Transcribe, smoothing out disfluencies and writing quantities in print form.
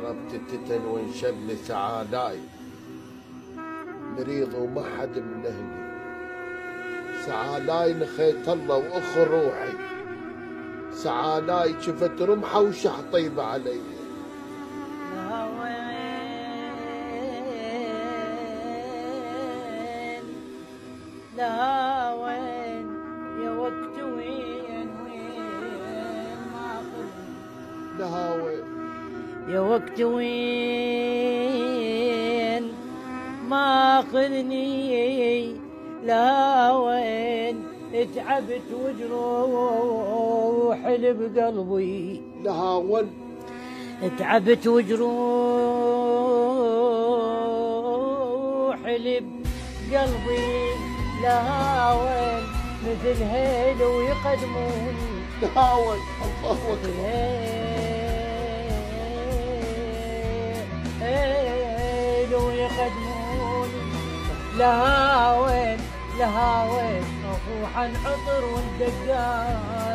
شربت التتن وانشب لي سعاداي، مريض وما حد من اهلي، سعاداي نخيت الله واخو روحي، سعاداي شفت رمحه وشح طيبه علي. لا وين لا وين يا وقت وين ماخذني، لا وين يا وقت وين ماخذني، لا وين تعبت وجروحي بقلبي، لا وين تعبت وجروحي بقلبي، لا وين مثل هيل ويقدموني، لا وين الله مثل اكبر. هيل ويقدموني، لها وين لها وين اروح عن عطر والدقات